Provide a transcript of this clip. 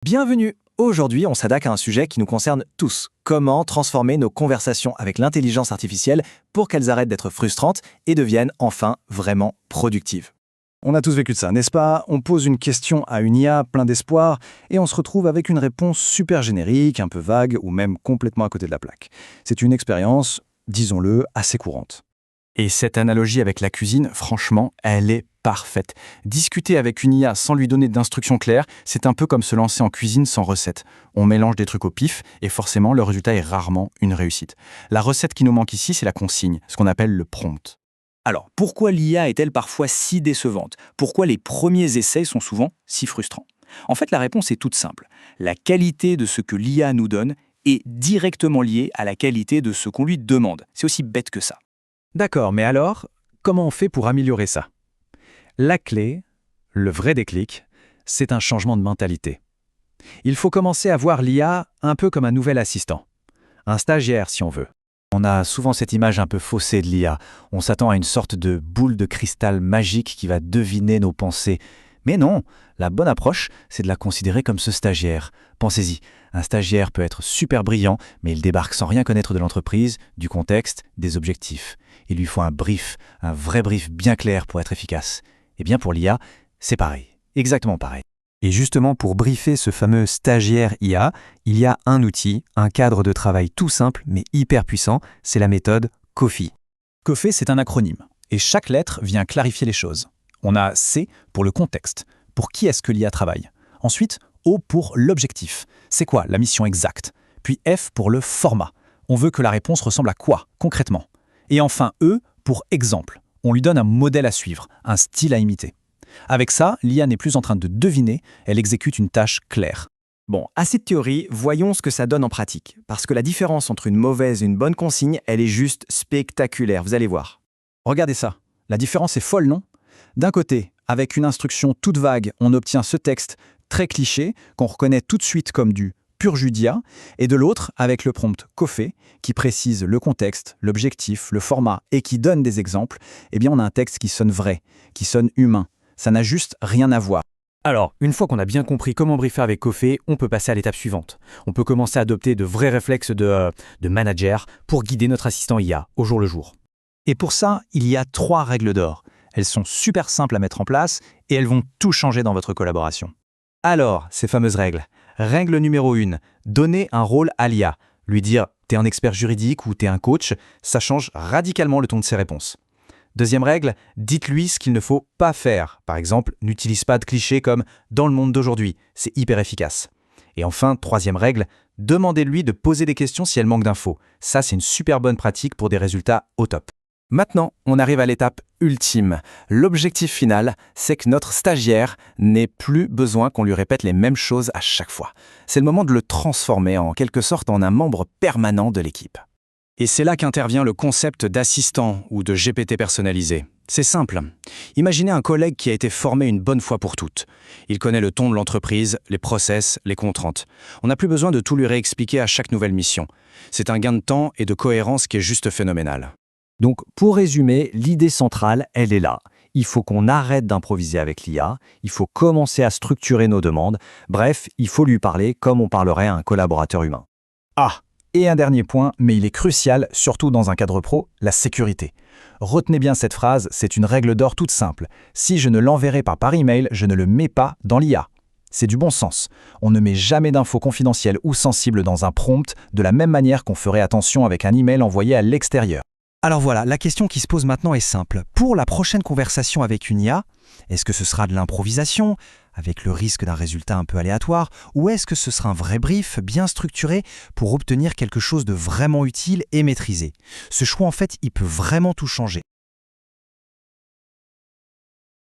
Bienvenue! Aujourd'hui, on s'attaque à un sujet qui nous concerne tous. Comment transformer nos conversations avec l'intelligence artificielle pour qu'elles arrêtent d'être frustrantes et deviennent enfin vraiment productives. On a tous vécu de ça, n'est-ce pas? On pose une question à une IA plein d'espoir et on se retrouve avec une réponse super générique, un peu vague ou même complètement à côté de la plaque. C'est une expérience, disons-le, assez courante. Et cette analogie avec la cuisine, franchement, elle est parfaite. Discuter avec une IA sans lui donner d'instructions claires, c'est un peu comme se lancer en cuisine sans recette. On mélange des trucs au pif et forcément, le résultat est rarement une réussite. La recette qui nous manque ici, c'est la consigne, ce qu'on appelle le prompt. Alors, pourquoi l'IA est-elle parfois si décevante? Pourquoi les premiers essais sont souvent si frustrants? En fait, la réponse est toute simple. La qualité de ce que l'IA nous donne est directement liée à la qualité de ce qu'on lui demande. C'est aussi bête que ça. D'accord, mais alors, comment on fait pour améliorer ça? La clé, le vrai déclic, c'est un changement de mentalité. Il faut commencer à voir l'IA un peu comme un nouvel assistant. Un stagiaire, si on veut. On a souvent cette image un peu faussée de l'IA. On s'attend à une sorte de boule de cristal magique qui va deviner nos pensées. Mais non, la bonne approche, c'est de la considérer comme ce stagiaire. Pensez-y, un stagiaire peut être super brillant, mais il débarque sans rien connaître de l'entreprise, du contexte, des objectifs. Il lui faut un brief, un vrai brief bien clair pour être efficace. Eh bien pour l'IA, c'est pareil, exactement pareil. Et justement, pour briefer ce fameux stagiaire IA, il y a un outil, un cadre de travail tout simple mais hyper puissant, c'est la méthode COFFEE. COFFEE, c'est un acronyme, et chaque lettre vient clarifier les choses. On a C pour le contexte, pour qui est-ce que l'IA travaille. Ensuite, O pour l'objectif, c'est quoi la mission exacte. Puis F pour le format, on veut que la réponse ressemble à quoi, concrètement. Et enfin E pour exemple, on lui donne un modèle à suivre, un style à imiter. Avec ça, l'IA n'est plus en train de deviner, elle exécute une tâche claire. Bon, assez de théorie, voyons ce que ça donne en pratique. Parce que la différence entre une mauvaise et une bonne consigne, elle est juste spectaculaire, vous allez voir. Regardez ça, la différence est folle, non? D'un côté, avec une instruction toute vague, on obtient ce texte très cliché qu'on reconnaît tout de suite comme du pur Judia, et de l'autre, avec le prompt COFFEE, qui précise le contexte, l'objectif, le format et qui donne des exemples, eh bien on a un texte qui sonne vrai, qui sonne humain. Ça n'a juste rien à voir. Alors, une fois qu'on a bien compris comment briefer avec COFFEE, on peut passer à l'étape suivante. On peut commencer à adopter de vrais réflexes de manager pour guider notre assistant IA au jour le jour. Et pour ça, il y a 3 règles d'or. Elles sont super simples à mettre en place et elles vont tout changer dans votre collaboration. Alors, ces fameuses règles. Règle numéro 1, donner un rôle à l'IA. Lui dire « t'es un expert juridique » ou « t'es un coach », ça change radicalement le ton de ses réponses. Deuxième règle, dites-lui ce qu'il ne faut pas faire. Par exemple, n'utilise pas de clichés comme « dans le monde d'aujourd'hui », c'est hyper efficace. Et enfin, troisième règle, demandez-lui de poser des questions si elle manque d'infos. Ça, c'est une super bonne pratique pour des résultats au top. Maintenant, on arrive à l'étape ultime. L'objectif final, c'est que notre stagiaire n'ait plus besoin qu'on lui répète les mêmes choses à chaque fois. C'est le moment de le transformer en quelque sorte en un membre permanent de l'équipe. Et c'est là qu'intervient le concept d'assistant ou de GPT personnalisé. C'est simple. Imaginez un collègue qui a été formé une bonne fois pour toutes. Il connaît le ton de l'entreprise, les process, les contraintes. On n'a plus besoin de tout lui réexpliquer à chaque nouvelle mission. C'est un gain de temps et de cohérence qui est juste phénoménal. Donc, pour résumer, l'idée centrale, elle est là. Il faut qu'on arrête d'improviser avec l'IA, il faut commencer à structurer nos demandes. Bref, il faut lui parler comme on parlerait à un collaborateur humain. Ah, et un dernier point, mais il est crucial, surtout dans un cadre pro, la sécurité. Retenez bien cette phrase, c'est une règle d'or toute simple. Si je ne l'enverrai pas par email, je ne le mets pas dans l'IA. C'est du bon sens. On ne met jamais d'infos confidentielles ou sensibles dans un prompt, de la même manière qu'on ferait attention avec un email envoyé à l'extérieur. Alors voilà, la question qui se pose maintenant est simple. Pour la prochaine conversation avec une IA, est-ce que ce sera de l'improvisation, avec le risque d'un résultat un peu aléatoire, ou est-ce que ce sera un vrai brief bien structuré pour obtenir quelque chose de vraiment utile et maîtrisé? Ce choix, en fait, il peut vraiment tout changer.